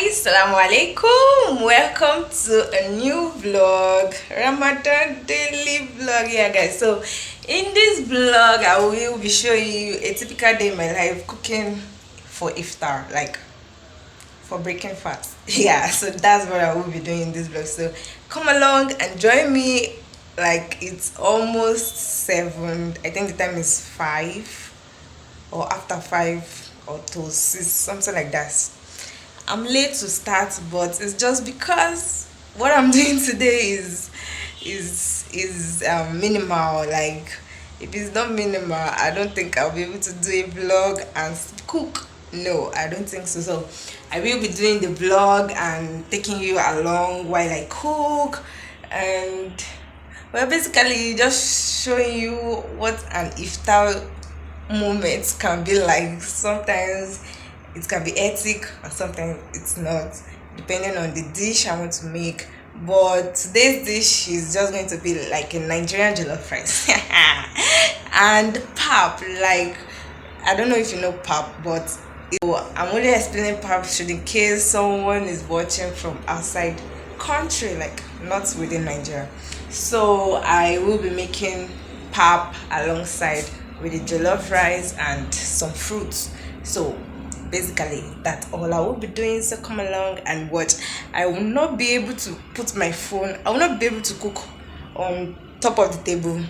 Assalamu alaikum. Welcome to a new vlog, Ramadan daily vlog. Yeah, guys. So, in this vlog, I will be showing you a typical day in my life cooking for iftar, like for breaking fast. Yeah, so that's what I will be doing in this vlog. So, come along and join me. Like it's almost 7. I think the time is 5 or after 5 or to 6, something like that. I'm late to start, but it's just because what I'm doing today is minimal. Like if it's not minimal, I don't think I'll be able to do a vlog and cook. No, I don't think so. So I will be doing the vlog and taking you along while I cook, and well, basically just showing you what an iftar moment can be like. Sometimes it can be ethic and sometimes it's not, depending on the dish I want to make. But today's dish is just going to be like a Nigerian jollof rice and pap. Like, I don't know if you know pap, but I'm only explaining pap should in case someone is watching from outside country, like not within Nigeria. So I will be making pap alongside with the jollof rice and some fruits. So basically that's all I will be doing. So come along and watch. I will not be able to put my phone, I will not be able to cook on top of the table.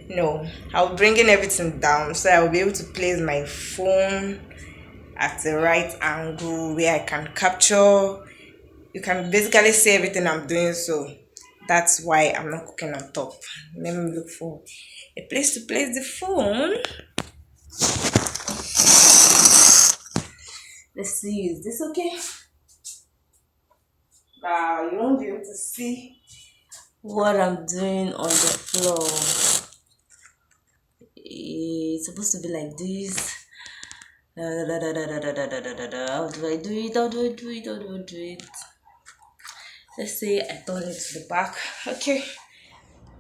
No, I'll bring in everything down so I will be able to place my phone at the right angle where I can capture. You can basically see everything I'm doing. So that's why I'm not cooking on top. Let me look for a place to place the phone. Let's see, is this okay? Wow, you won't be able to see what I'm doing on the floor. It's supposed to be like this. How do I do it? How do I do it? How do I do it? Let's say I turn it to the back. Okay.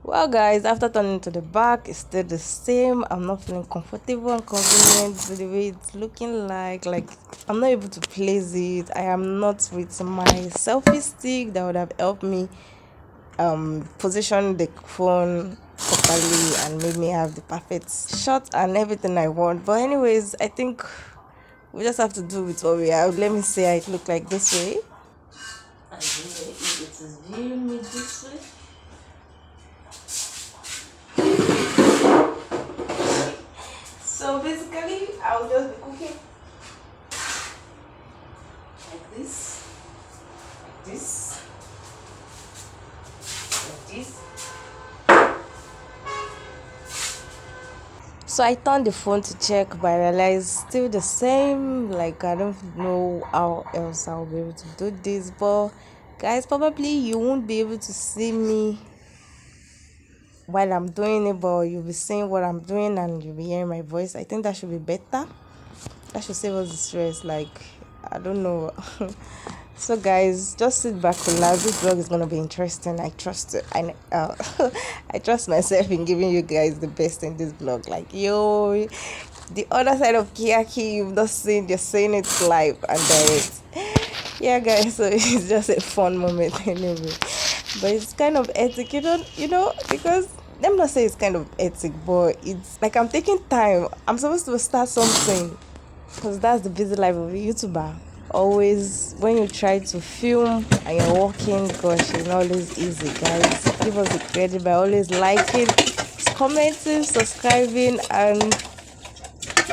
Well, guys, after turning to the back, it's still the same. I'm not feeling comfortable and convenient with the way it's looking like I'm not able to place it. I am not with my selfie stick that would have helped me position the phone properly and made me have the perfect shot and everything I want. But anyways, I think we just have to do with what we have. Let me say it look like this way. And if it is viewing me this way. So basically, I'll just be cooking like this, like this, like this. So I turned the phone to check, but I realized still the same. Like, I don't know how else I'll be able to do this. But guys, probably you won't be able to see me while I'm doing it, but you'll be seeing what I'm doing and you'll be hearing my voice. I think that should be better. That should save us the stress. Like, I don't know. So guys, just sit back, relax. This vlog is gonna be interesting. I trust it. I trust myself in giving you guys the best in this vlog. Like, yo, the other side of Kiyaki, you've not seen. You're saying it live and direct. Yeah, guys. So it's just a fun moment anyway. But it's kind of ethic, because let me not say it's kind of ethic, but it's like I'm taking time. I'm supposed to start something because that's the busy life of a YouTuber. Always, when you try to film and you're walking, gosh, it's not always easy, guys. Give us the credit by always liking, commenting, subscribing, and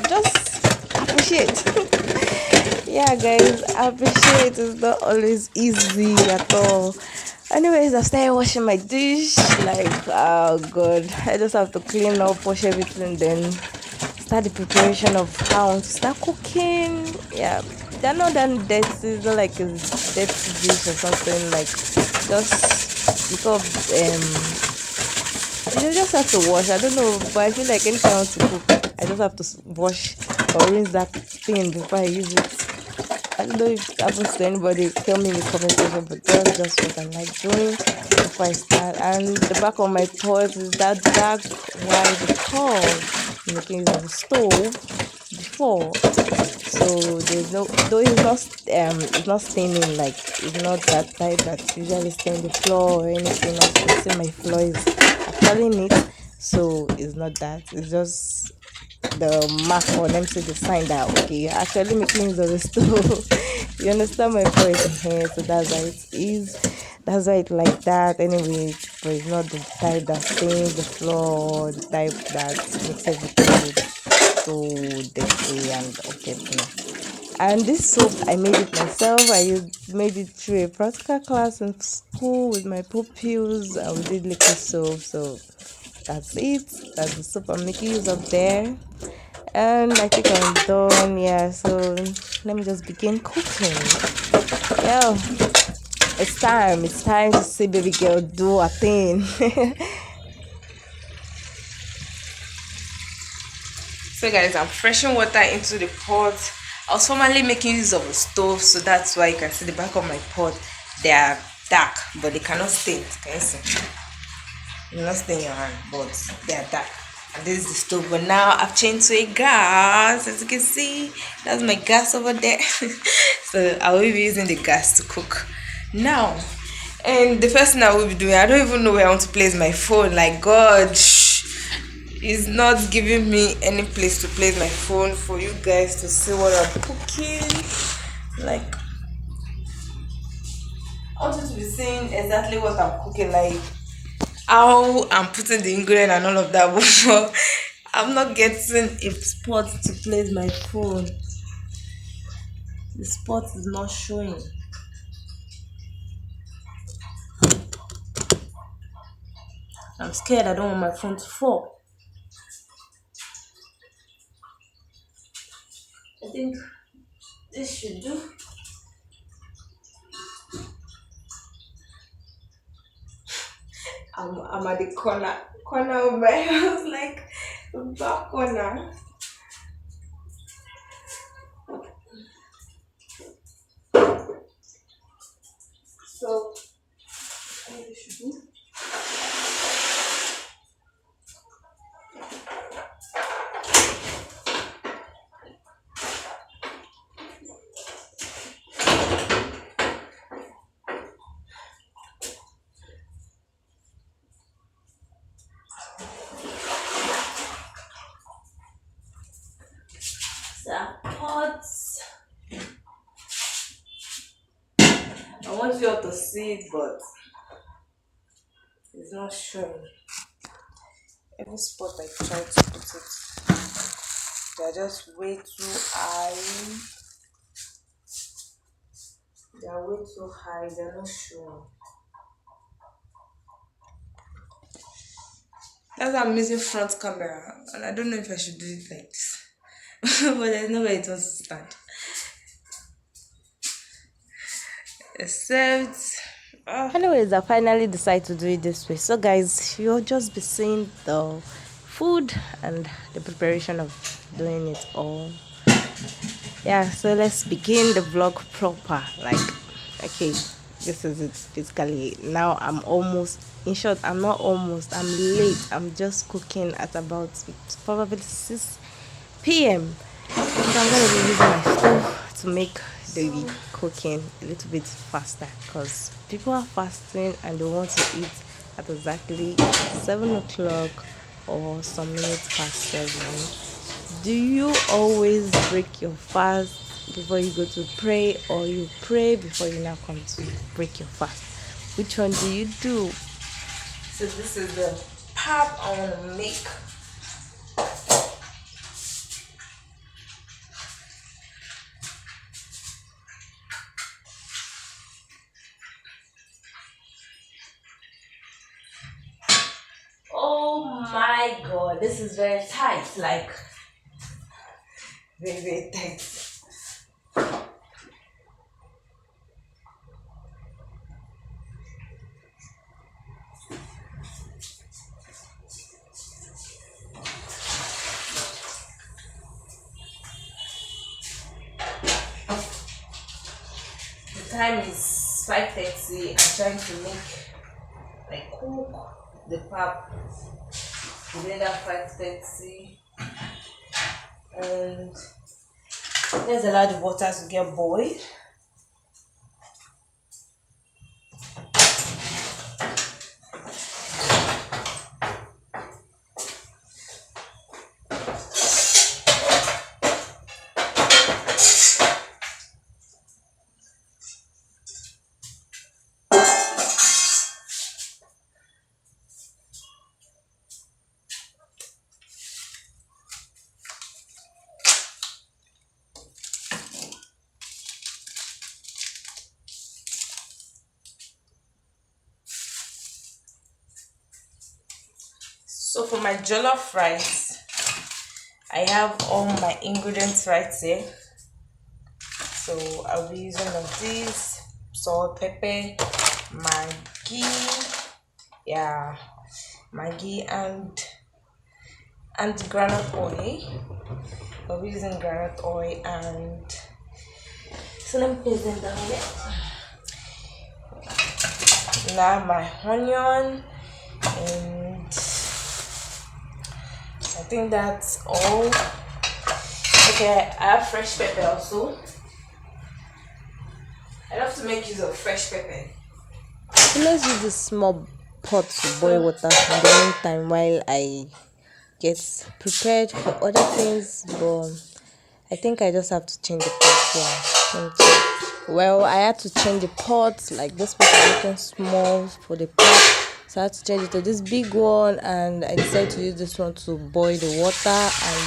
just appreciate. Yeah, guys, I appreciate. It's not always easy at all. Anyways, I started washing my dish. Like, oh god, I just have to clean up, wash everything, then start the preparation of how I want to start cooking. Yeah, they're not that dirty. It's not like a dirty dish or something. Like, just because you just have to wash. I don't know, but I feel like anytime I want to cook, I just have to wash or rinse that thing before I use it. I don't know if it happens to anybody. Tell me in the comment section, but that's just what I like doing before I start. And the back of my pot is that dark white because I'm making use of the stove before. so there's no, though it's not staining, like it's not that type that usually stain the floor or anything. As you can see, my floor is actually neat, so it's not that. It's just the mark, or let me say the sign that okay, you're actually making use of the stove. You understand my point here? So that's why it is. That's why it like that. Anyway, but it's not the type that stains the floor, the type that makes everything look so dirty and okay. No. And this soap, I made it myself. Made it through a practical class in school with my pupils, and we did liquid soap. So that's it. That's the soap I'm making use of there. And I think I'm done. Yeah, so let me just begin cooking. Yeah, it's time. It's time to see baby girl do a thing. So guys, I'm freshening water into the pot. I was formerly making use of a stove, so that's why you can see the back of my pot. They are dark, but they cannot stain. Can you see? You not stain your hand, but they are dark. And this is the stove. But now I've changed to a gas. As you can see, that's my gas over there. So I will be using the gas to cook now. And the first thing I will be doing, I don't even know where I want to place my phone. Like God. It's not giving me any place to place my phone for you guys to see what I'm cooking. Like, I want you to be seeing exactly what I'm cooking, like how I'm putting the ingredient and all of that. But I'm not getting a spot to place my phone. The spot is not showing. I'm scared I don't want my phone to fall. I think this should do. I'm at the corner of my house, like back corner. So this should do. Pots. I want you all to see it, but it's not showing. Every spot I try to put it, they're just way too high. They're way too high. They're not showing. That's why I'm using front camera, and I don't know if I should do it like this. But there's no way it wants to stand. Except, anyways, I finally decided to do it this way. So guys, you'll just be seeing the food and the preparation of doing it all. Yeah, so let's begin the vlog proper. Like, okay, this is it basically. Now I'm almost, in short, I'm not almost, I'm late. I'm just cooking at about, it's probably 6 p.m. So I'm gonna be using my stove to make the cooking a little bit faster, because people are fasting and they want to eat at exactly 7 o'clock or some minutes past 7. Do you always break your fast before you go to pray, or you pray before you now come to break your fast? Which one do you do? So this is the pap I want to make. Oh my god, this is very tight, like very, very tight. The time is 5:30. I'm trying to cook the pap within that 5:30, and Let's allow the water to get boiled. So for my jollof rice, I have all my ingredients right here. So I'll be using of this salt, pepper, Maggi, yeah, Maggi and granite oil. I'll be using granite oil and so let me place them down here. Now my onion and I think that's all. Okay, I have fresh pepper also. I love to make use of fresh pepper. So let's use this small pot to boil water in the meantime while I get prepared for other things. But I think I just have to change the pot. Yeah, let me check. Well, I had to change the pot. Like this pot is looking small for the pot, so I had to change it to this big one. And I decided to use this one to boil the water and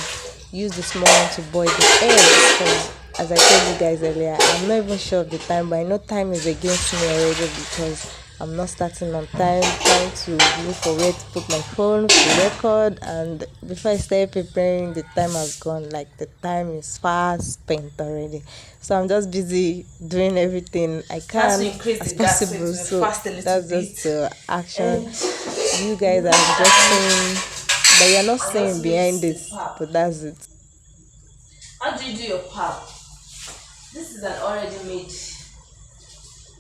use the small one to boil the eggs. Because as I told you guys earlier, I'm not even sure of the time, but I know time is against me already because I'm not starting on time, trying to look for where to put my phone to record, and before I start preparing, the time has gone. Like the time is fast spent already. So I'm just busy doing everything I can as possible. So that's just the action. You guys are just saying, but you're not saying behind this, but that's it. How do you do your pap? This is an already made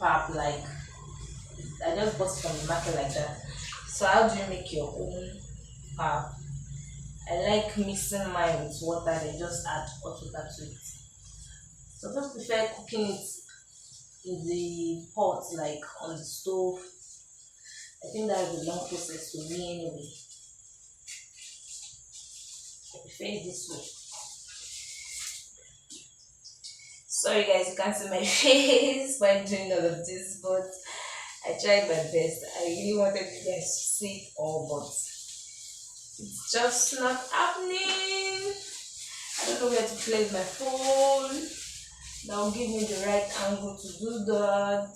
pap, like I just bought it from the market like that. So how do you make your own pap? I like mixing mine with water, then just add hot water to it. So I just prefer cooking it in the pot, like on the stove. I think that is a long process for me anyway. I prefer it this way. Sorry guys, you can't see my face while doing all of this, but I tried my best. I really wanted you guys to see it all, but it's just not happening. I don't know where to place my phone. That will give me the right angle to do that.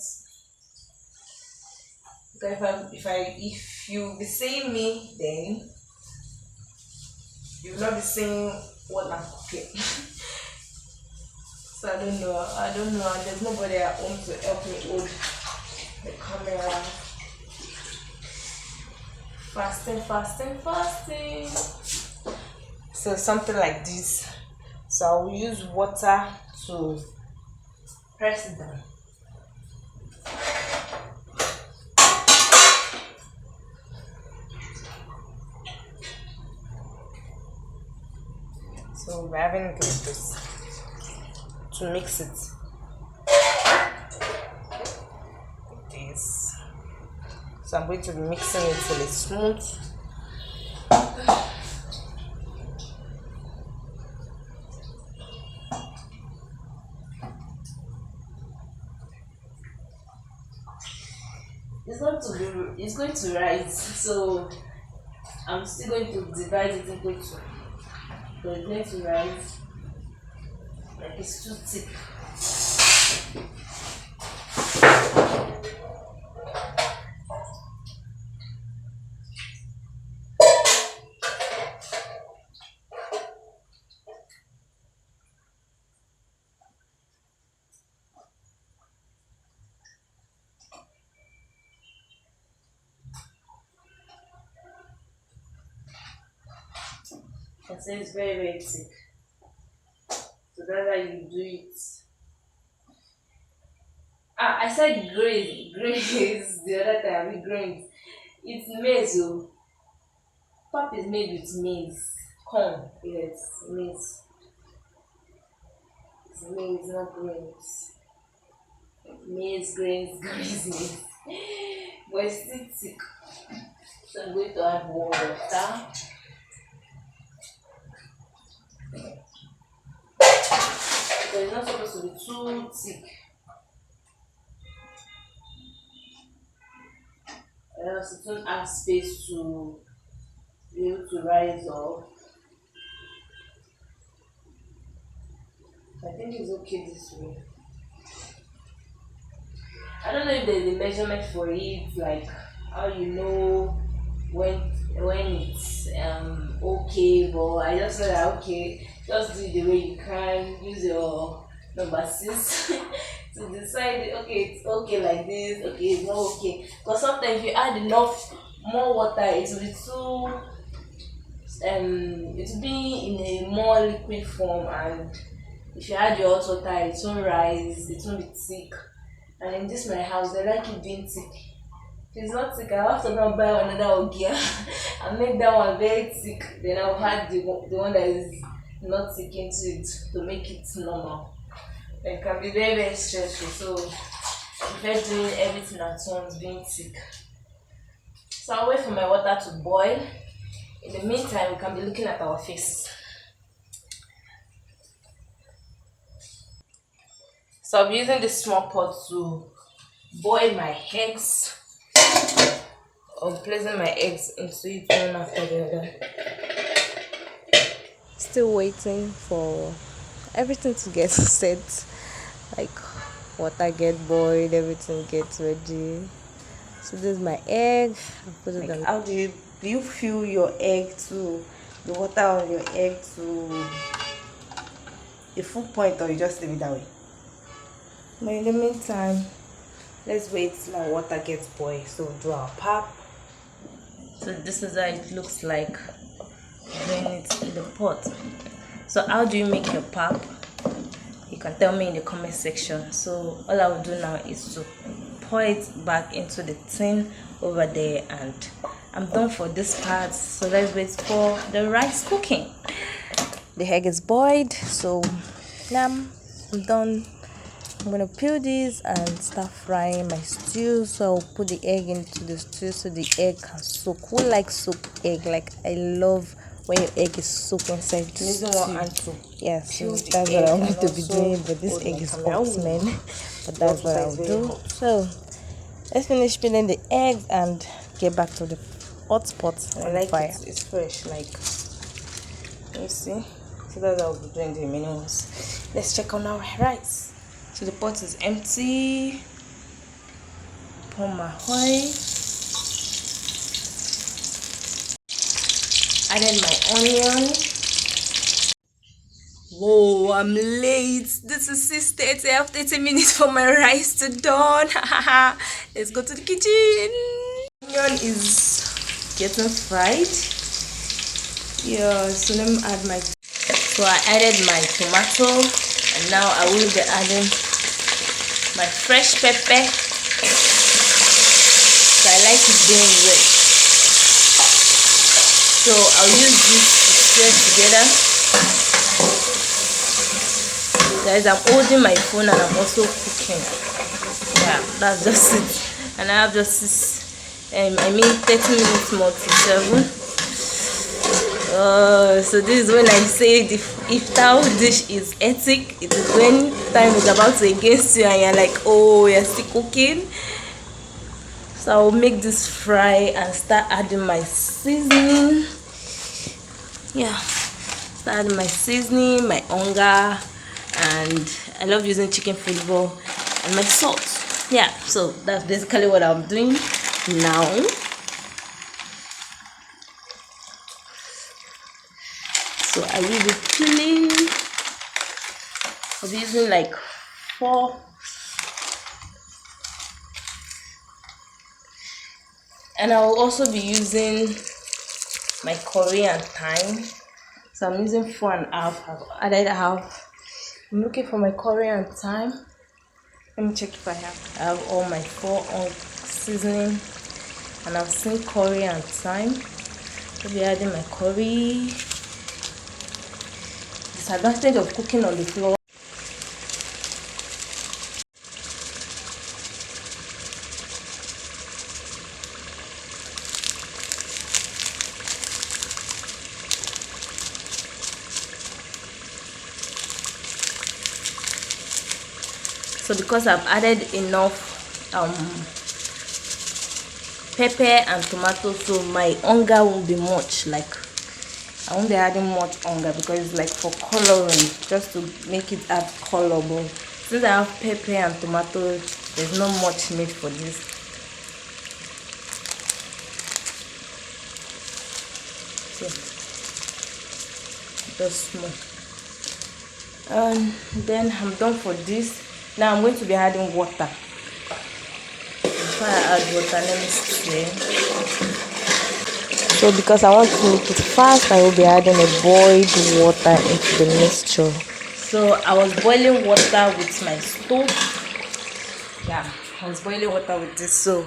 Because if you be seeing me, then you will not be seeing what I'm cooking. So I don't know. I don't know. There's nobody at home to help me hold the camera. Fasting, fasting, fasting. So something like this. So I will use water to press it down. So we're having this to mix it. This. So I'm going to be mixing it till it's smooth. It's going to rise. So I'm still going to divide it into two. So it's going to rise. Like it's too thick. I say it's very, very thick. So that's how you do it. I said graze. Graze the other time. We grains. It's maize. Oh. Pap is made with maize. Corn. Yes, maize. maize, not grains. Maize, grains, maize. But it's still thick. So I'm going to add more water. So it's not supposed to be too thick. Else it won't have space to be able to rise up. I think it's okay this way. I don't know if there's a measurement for it, like how you know when it's okay, but I just know that okay, just do it the way you can, use your number 6 to decide okay, it's okay like this, okay, it's not okay. Because sometimes if you add enough more water, it will be too it will be in a more liquid form, and if you add your hot water, it won't rise, it won't be thick. And in this my house, they like it being thick. If it's not thick, I'll have to go and buy another ogia and make that one very thick. Then I'll add the one that is not thick into it to make it normal. It can be very, very stressful. So I prefer doing everything at once, being thick. So I'll wait for my water to boil. In the meantime, we can be looking at our faces. So I'll be using this small pot to boil my eggs. I'm placing my eggs into it one after the other. Still waiting for everything to get set. Like water get boiled, everything gets ready. So this is my egg. I'll put it on. How do you fill your egg to the water on your egg to a full point, or you just leave it that way? But in the meantime, let's wait till our water gets boiled. So we'll do our pap. So this is how it looks like doing it in the pot. So how do you make your pap? You can tell me in the comment section. So all I will do now is to pour it back into the tin over there, and I'm done for this part. So let's wait for the rice cooking. The egg is boiled, so now I'm done. I'm gonna peel this and start frying my stew. So I'll put the egg into the stew so the egg can soak. Who likes soaked egg? Like, I love when your egg is soaked inside the stew. Yes, so that's what I'm going to be doing. But this egg is hot, man. But that's what I'll do. So let's finish peeling the egg and get back to the hot pot on the fire. It's fresh, like, you see. So that's what I'll be doing the remaining ones. Let's check on our rice. So the pot is empty. Pour my oil. Added my onion. Whoa, I'm late. This is 6:30. I have 30 minutes for my rice to dawn. Let's go to the kitchen. Onion is getting fried. Yeah, so let me add my. So I added my tomato, and now I will be adding my fresh pepper. So I like it being red. So I'll use this to stir together. Guys, I'm holding my phone and I'm also cooking. Yeah, that's just it. And I have just this 30 minutes more to 7. So this is when I say the iftar dish is ethic. It is when time is about to against you and you're like, oh, you're still cooking. So I'll make this fry and start adding my seasoning. Yeah, start adding my seasoning, my onga, and I love using chicken flavor, and my salt. Yeah, so that's basically what I'm doing now. So I will be peeling. I'll be using like 4. And I will also be using my Korean thyme. So I'm using 4.5. I've added half. I'm looking for my Korean thyme. Let me check if I have. I have all my 4 seasoning, and I've seen Korean thyme. I'll be adding my curry. Disadvantage of cooking on the floor. So because I've added enough pepper and tomato, so my hunger won't be much. Like I won't be adding much hunger because it's like for coloring, just to make it add color. But since I have pepper and tomato, there's not much need for this. So just small. And then I'm done for this. Now I'm going to be adding water. Before I add water, let me stir. So because I want to make it fast, I will be adding a boiled water into the mixture. So I was boiling water with my stove. Yeah, I was boiling water with this. So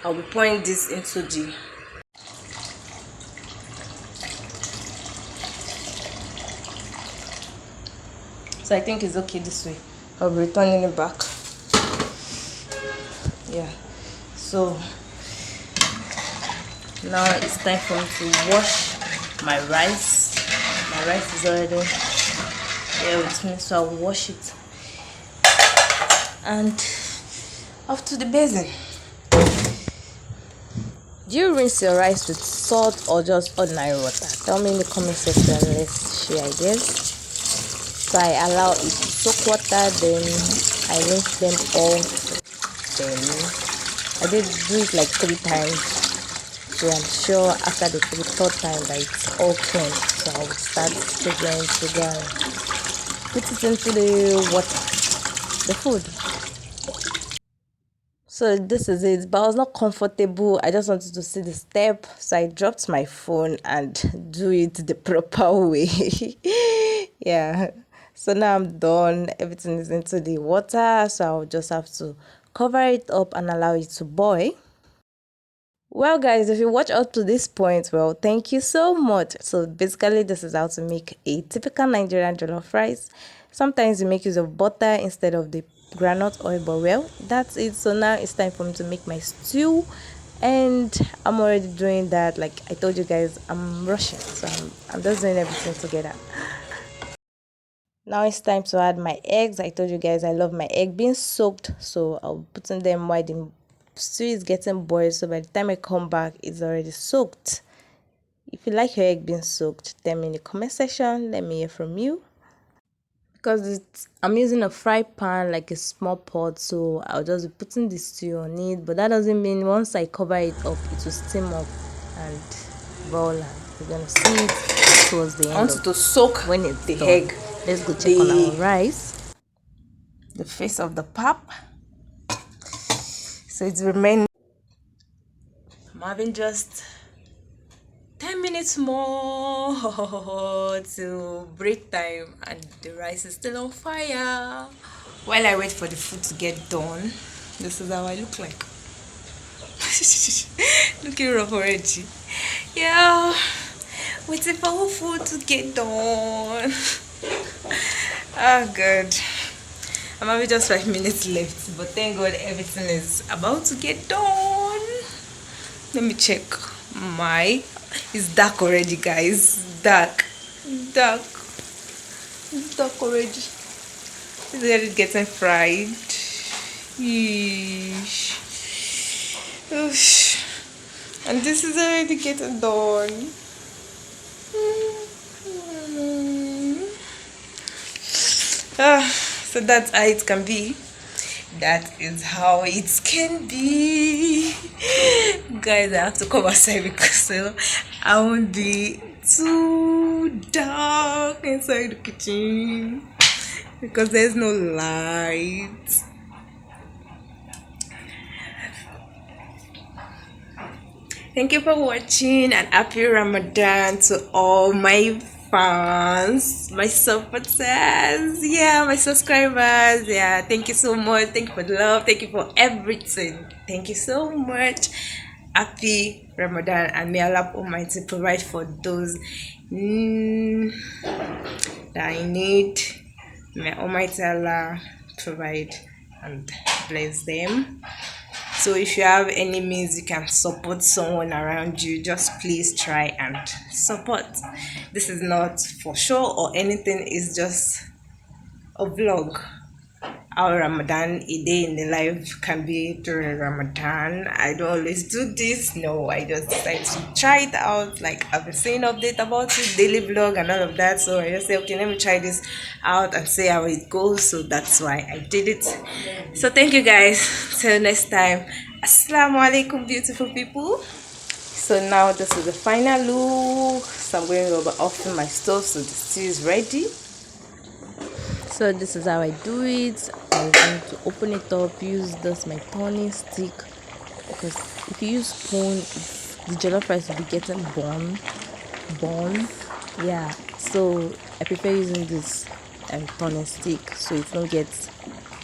I'll be pouring this into the. So I think it's okay this way. I'll be returning it back. Yeah. So now it's time for me to wash my rice. My rice is already here with me, so I'll wash it and off to the basin. Do you rinse your rice with salt or just ordinary water? Tell me in the comment section. Let's share ideas. So I allow it to soak water, then I rinse them off. Then I did do it like 3 times. So I'm sure after the 3rd time that it's all clean. So I will start sprinkling sugar and put it into the water, the food. So this is it, but I was not comfortable. I just wanted to see the step, so I dropped my phone and do it the proper way. Yeah. So now I'm done. Everything is into the water, so I'll just have to cover it up and allow it to boil. Well, guys, if you watch up to this point, well, thank you so much. So basically, this is how to make a typical Nigerian jollof rice. Sometimes you make use of butter instead of the groundnut oil, but well, that's it. So now it's time for me to make my stew, and I'm already doing that. Like I told you guys, I'm rushing, so I'm just doing everything together. Now it's time to add my eggs. I told you guys I love my egg being soaked, so I'll put in them while the stew is getting boiled. So by the time I come back, it's already soaked. If you like your egg being soaked, tell me in the comment section. Let me hear from you. Because I'm using a fry pan, like a small pot, so I'll just be putting the stew on it. But that doesn't mean once I cover it up, it will steam up and boil. And you're gonna see it towards the end. I want it to soak when it's the done. Egg. Let's go check on our rice. The face of the pap. So it's remaining. I'm having just 10 minutes more to break time, and the rice is still on fire. While I wait for the food to get done, this is how I look like. Looking rough already. Yeah, waiting for food to get done. Oh god, I'm having just 5 minutes left, but thank god everything is about to get done. Let me check my. It's dark already, guys. Dark. It's dark already. It's already getting fried. Yeesh. Oosh. And this is already getting done. So that's how it can be. That is how it can be. Guys, I have to come outside because I won't be too dark inside the kitchen because there's no light. Thank you for watching, and happy Ramadan to all my fans, my supporters, yeah, my subscribers. Yeah, thank you so much. Thank you for the love. Thank you for everything. Thank you so much. Happy Ramadan, and may Allah Almighty provide for those that I need. May Almighty Allah provide and bless them. So if you have any means you can support someone around you, just please try and support. This is not for show or anything, it's just a vlog. how Ramadan, a day in the life can be during Ramadan. I don't always do this. No, I just decided to try it out. Like I've been seeing update about it, daily vlog and all of that. So I just say, okay, let me try this out and see how it goes. So that's why I did it. So thank you guys. Till next time. Assalamu alaikum, beautiful people. So now this is the final look. So I'm going over off my stove so the stew is ready. So this is how I do it. I'm going to open it up, use this my turning stick, because if you use spoon the jollof rice will be getting burn. Yeah, so I prefer using this turning stick so it don't get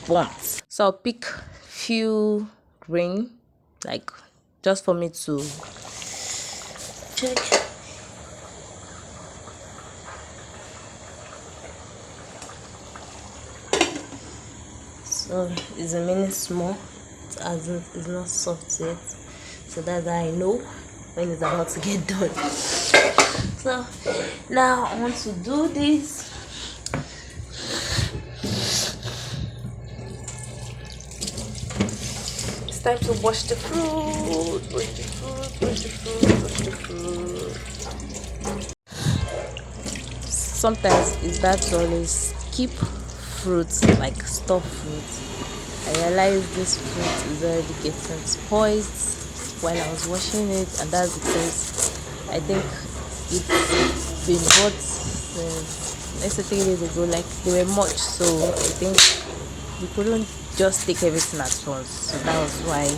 burnt. So I'll pick few grain, like just for me to check. So it's a mini small, it's not soft yet, so that's how I know when it's about to get done. So now I want to do this. It's time to wash the fruit. Sometimes it's bad to always keep fruits, like stuffed fruits. I realized this fruit is already getting spoiled while I was washing it, and that's because I think it's been hot since let's say 3 days ago. Like they were much, so I think we couldn't just take everything at once. So that was why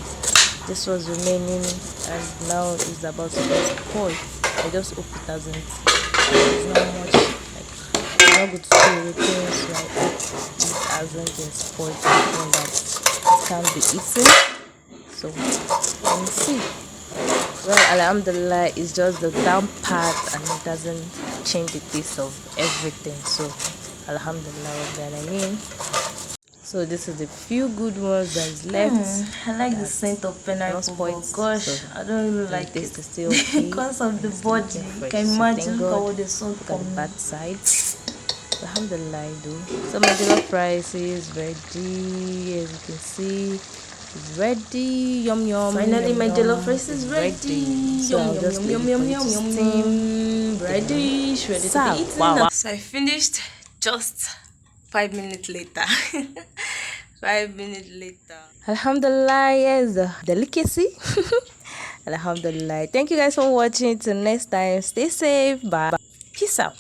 this was remaining, and now it's about to get spoiled. I just hope it doesn't. It's not much. I'm not good to say everything, so I hope it hasn't been spoiled to the point that it can't be eaten. So let me see. Well, alhamdulillah, it's just the damp part and it doesn't change the taste of everything. So alhamdulillah, what I mean. So this is the few good ones that's left. I like the scent of pineapple, but gosh, so I don't really like it. Still okay. Because of the body. You can imagine how the sun got the bad side. Alhamdulillah, I do. So my jollof rice is ready, as you can see. It's ready. Yum yum. Finally, yum, my yum. jollof rice is ready. So Yum yum yum yum yum yum. Ready to be eaten. Wow. So I finished just 5 minutes later. 5 minutes later. Alhamdulillah, yes, the delicacy. Alhamdulillah. Thank you guys for watching. Till next time, stay safe. Bye. Peace out.